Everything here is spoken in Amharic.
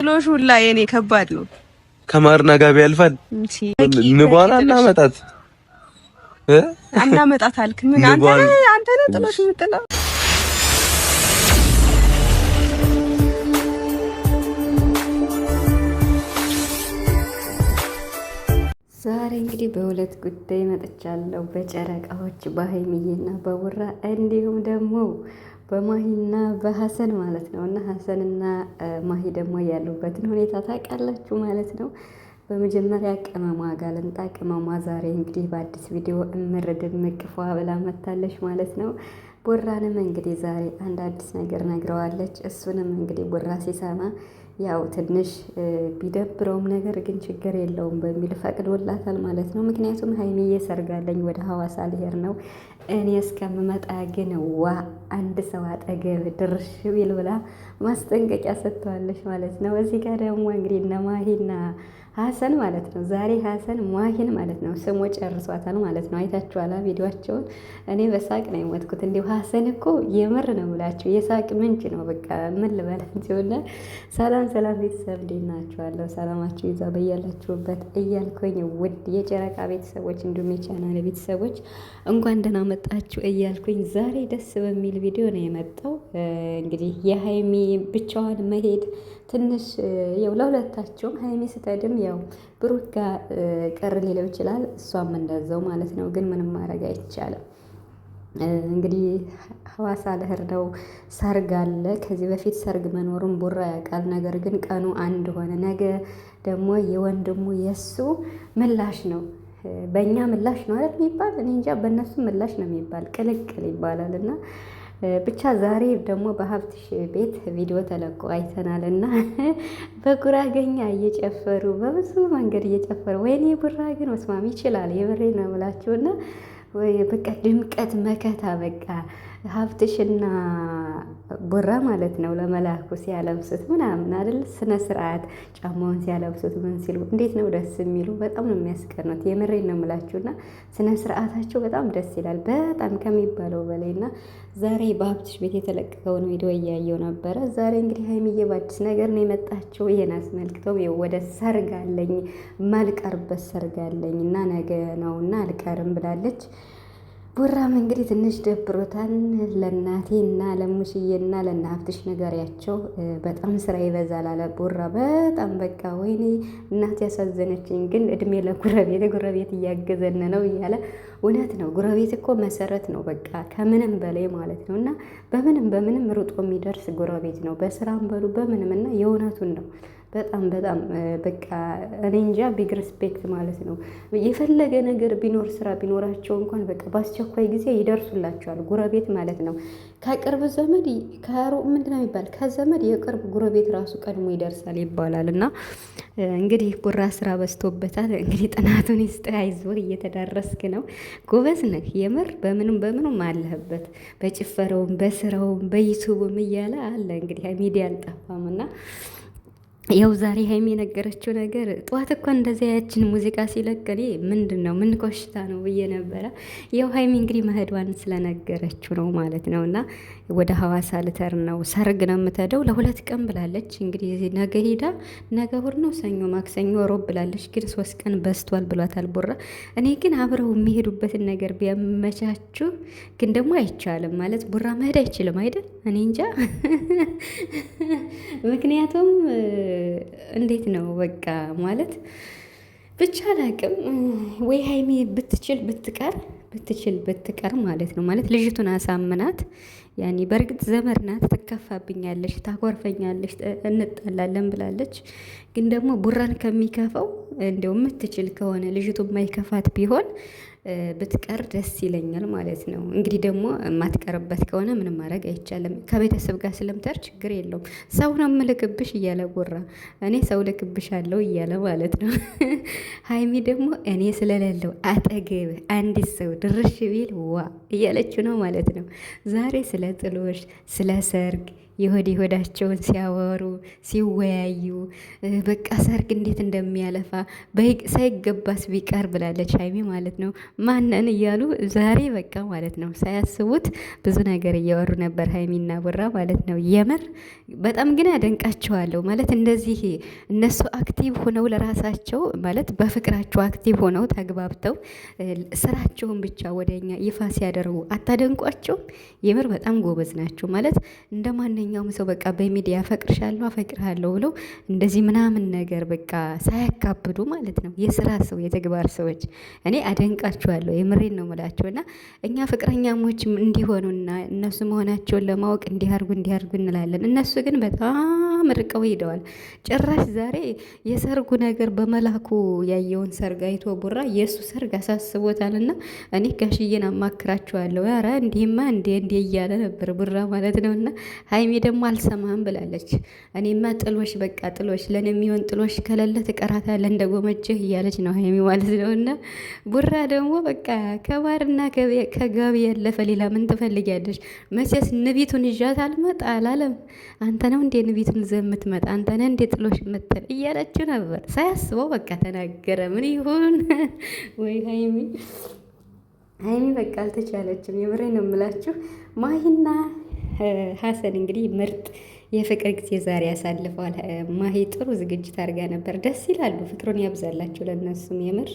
ጥሎሽ ሁላ የኔ ከባድ ነው። ከማርና ጋቢ ያልፋል። ንቧን አናመጣት አልክ። ምን አንተ ነው ጥሎሽ የምጥለው? ዛሬ እንግዲህ በሁለት ጉዳይ መጥቻለሁ። በጨረቃዎች በሀይሚዬና በቡራ እንዲሁም ደግሞ በማሂና በሀሰን ማለት ነው። እና ሀሰንና ማሂ ደግሞ ያሉበትን ሁኔታ ታውቃላችሁ ማለት ነው። በመጀመሪያ ቅመሟ ጋር ልምጣ። ቅመሟ ዛሬ እንግዲህ በአዲስ ቪዲዮ እምር ድምቅ ፏ ብላ መታለች ማለት ነው። ቡራንም እንግዲህ ዛሬ አንድ አዲስ ነገር ነግረዋለች። እሱንም እንግዲህ ቡራ ሲሰማ ያው ትንሽ ቢደብረውም ነገር ግን ችግር የለውም በሚል ፈቅዶላታል ማለት ነው። ምክንያቱም ሀይሚዬ ሰርጋለኝ ወደ ሀዋሳ ልሄድ ነው እኔ እስከምመጣ ግን አንድ ሰው አጠገብ ድርሽ ቢል ብላ ማስጠንቀቂያ ሰጥተዋለች ማለት ነው። እዚህ ጋር ደግሞ እንግዲህ እነ ማሂና ሀሰን ማለት ነው። ዛሬ ሀሰን ማሂን ማለት ነው ስሞ ጨርሷታል ማለት ነው። አይታችኋላ ቪዲዮአቸውን። እኔ በሳቅ ነው የሞትኩት። እንዲሁ ሀሰን እኮ የምር ነው ብላችሁ የሳቅ ምንጭ ነው። በቃ ምን ልበላችሁና፣ ሰላም ሰላም ቤተሰብ እንዴት ናችኋለሁ? ሰላማችሁ ይዛ በያላችሁበት እያልኩኝ ውድ የጨረቃ ቤተሰቦች እንዲሁም የቻናል ቤተሰቦች እንኳን ደህና መጣችሁ እያልኩኝ ዛሬ ደስ በሚል ቪዲዮ ነው የመጣው። እንግዲህ የሀይሚ ብቻዋን መሄድ ትንሽ ያው ለሁለታቸውም ሀይሚ ስትሄድም ያው ብሩክ ጋር ቅር ሊለው ይችላል፣ እሷም እንደዛው ማለት ነው። ግን ምንም ማድረግ አይቻልም። እንግዲህ ሀዋሳ ልሄድ ነው፣ ሰርግ አለ። ከዚህ በፊት ሰርግ መኖሩን ቡራ ያውቃል። ነገር ግን ቀኑ አንድ ሆነ። ነገ ደግሞ የወንድሙ የእሱ ምላሽ ነው፣ በእኛ ምላሽ ነው አይደል የሚባል፣ እኔ እንጃ፣ በእነሱ ምላሽ ነው የሚባል፣ ቅልቅል ይባላል። እና ብቻ ዛሬ ደግሞ በሀብትሽ ቤት ቪዲዮ ተለቆ አይተናል። እና በጉራገኛ እየጨፈሩ በብዙ መንገድ እየጨፈሩ፣ ወይኔ ቡራ ግን መስማም ይችላል። የብሬ ነው የምላችሁ። እና በቃ ድምቀት መከታ በቃ ሀብትሽና ቡራ ማለት ነው ለመላኩ ሲያለብሱት ምናምን አይደል፣ ስነ ስርዓት ጫማውን ሲያለብሱት ምን ሲሉ እንዴት ነው ደስ የሚሉ፣ በጣም ነው የሚያስቀኑት። የምሬን ነው የምላችሁና ስነ ስርዓታቸው በጣም ደስ ይላል፣ በጣም ከሚባለው በላይ። እና ዛሬ በሀብትሽ ቤት የተለቀቀውን ቪዲዮ እያየው ነበረ። ዛሬ እንግዲህ ሀይሚዬ በአዲስ ነገር ነው የመጣችው። ይሄን አስመልክተው ወደ ሰርግ አለኝ ማልቀርበት ሰርግ አለኝ እና ነገ ነውና አልቀርም ብላለች። ቡራም እንግዲህ ትንሽ ደብሮታል። ለእናቴ እና ለሙሽዬና ለእነ ሀብትሽ ነገሪያቸው በጣም ስራ ይበዛል አለ ቡራ። በጣም በቃ ወይኔ እናቴ ያሳዘነችኝ፣ ግን እድሜ ለጉረቤት፣ ጉረቤት እያገዘን ነው እያለ እውነት ነው። ጉረቤት እኮ መሰረት ነው በቃ ከምንም በላይ ማለት ነው። እና በምንም ሩጦ የሚደርስ ጉረቤት ነው፣ በስራም በሉ በምንም። እና የእውነቱን ነው። በጣም በቃ እኔ እንጃ፣ ቢግ ሪስፔክት ማለት ነው። የፈለገ ነገር ቢኖር ስራ ቢኖራቸው እንኳን በቃ በአስቸኳይ ጊዜ ይደርሱላቸዋል፣ ጉረቤት ማለት ነው። ከቅርብ ዘመድ ከሩቅ ምንድን ነው የሚባል፣ ከዘመድ የቅርብ ጉረቤት ራሱ ቀድሞ ይደርሳል ይባላል። እና እንግዲህ ቡራ ስራ በዝቶበታል። እንግዲህ ጥናቱን ይስጥ፣ አይዞህ፣ እየተዳረስክ ነው፣ ጎበዝ ነህ የምር። በምኑም አለህበት፣ በጭፈረውም በስራውም በዩቱብም እያለ አለ። እንግዲህ ሚዲያ አልጠፋም። እና ያው ዛሬ ሀይሚ የነገረችው ነገር ጠዋት እኮ እንደዚያ ያችን ሙዚቃ ሲለቅ እኔ ምንድን ነው ምን ኮሽታ ነው ብዬ ነበረ። ያው ሀይሚ እንግዲህ መሄዷን ስለነገረችው ነው ማለት ነው። እና ወደ ሀዋሳ ልተር ነው፣ ሰርግ ነው የምትሄደው፣ ለ2 ቀን ብላለች። እንግዲህ ነገ ሄዳ ነገ እሑድ ነው፣ ሰኞ ማክሰኞ ሮብ ብላለች። ግን 3 ቀን በስቷል ብሏታል ቡራ። እኔ ግን አብረው የሚሄዱበትን ነገር ቢያመቻችሁ፣ ግን ደግሞ አይቻልም ማለት ቡራ መሄድ አይችልም አይደል? እኔ እንጃ ምክንያቱም እንዴት ነው በቃ ማለት ብቻ አላቅም። ወይ ሀይሚ ብትችል ብትቀር ማለት ነው። ማለት ልጅቱን አሳምናት። ያኔ በእርግጥ ዘመድ ናት፣ ትከፋብኛለች፣ ታኮርፈኛለች፣ እንጣላለን ብላለች። ግን ደግሞ ቡራን ከሚከፋው እንደው የምትችል ከሆነ ልጅቱ የማይከፋት ቢሆን ብትቀር ደስ ይለኛል ማለት ነው። እንግዲህ ደግሞ የማትቀርበት ከሆነ ምንም ማድረግ አይቻልም። ከቤተሰብ ጋር ስለምታር ችግር የለውም። ሰው ነው የምልክብሽ እያለ ቡራ፣ እኔ ሰው ልክብሽ አለው እያለ ማለት ነው። ሀይሚ ደግሞ እኔ ስለሌለው አጠገብ አንዲት ሰው ድርሽ ቢል እያለችው ነው ማለት ነው። ዛሬ ስለ ጥሎሽ፣ ስለ ሰርግ ሆዳቸውን ሲያወሩ ሲወያዩ በቃ ሰርግ እንዴት እንደሚያለፋ ሳይገባስ ቢቀር ብላለች ሀይሚ ማለት ነው። ማንን እያሉ ዛሬ በቃ ማለት ነው ሳያስቡት ብዙ ነገር እያወሩ ነበር ሀይሚና ቡራ ማለት ነው። የምር በጣም ግን ያደንቃቸዋለሁ ማለት እንደዚህ እነሱ አክቲቭ ሆነው ለራሳቸው ማለት በፍቅራቸው አክቲቭ ሆነው ተግባብተው ስራቸውን ብቻ ወደኛ ይፋ ሲያደርጉ አታደንቋቸውም? የምር በጣም ጎበዝ ናቸው ማለት እንደ ማንኛውም ሰው በቃ በሚዲያ አፈቅርሻለሁ አፈቅርሃለሁ ብለው እንደዚህ ምናምን ነገር በቃ ሳያካብዱ ማለት ነው። የስራ ሰው የተግባር ሰዎች እኔ አደንቃቸዋለሁ። የምሬን ነው የምላቸው። እና እኛ ፍቅረኛሞች እንዲሆኑና እነሱ መሆናቸውን ለማወቅ እንዲያርጉ እንላለን። እነሱ ግን በጣም ርቀው ሄደዋል። ጭራሽ ዛሬ የሰርጉ ነገር በመላኩ ያየውን ሰርግ አይቶ ቡራ የእሱ ሰርግ አሳስቦታልና እኔ ጋሽዬን አማክራቸዋለሁ። ኧረ እንዲህማ እንዴ እያለ ነበር ቡራ ማለት ነው። እና ሀይሜ ደግሞ አልሰማህም ብላለች። እኔማ ጥሎሽ በቃ ጥሎሽ ለእኔ የሚሆን ጥሎሽ ከሌለ ትቀራታለህ እንደ ጎመጀህ እያለች ነው ሀይሜ ማለት ነው። እና ቡራ ደግሞ በቃ ከባርና ከጋቢ ያለፈ ሌላ ምን ትፈልጊያለሽ? መቼስ ንቢቱን ይዣት አልመጣ አላለም። አንተ ነው እንዴ ንቢቱን ይዘህ የምትመጣ? አንተ ነህ እንዴ ጥሎሽ የምትል እያለችው ነበር። ሳያስበው በቃ ተናገረ። ምን ይሁን ወይ ሀይሚ በቃ አልተቻለችም። የምሬ ነው የምላችሁ። ማሂና ሀሰን እንግዲህ ምርጥ የፍቅር ጊዜ ዛሬ ያሳልፈዋል። ማሂ ጥሩ ዝግጅት አድርጋ ነበር። ደስ ይላሉ። ፍቅሩን ያብዛላችሁ ለእነሱም የምር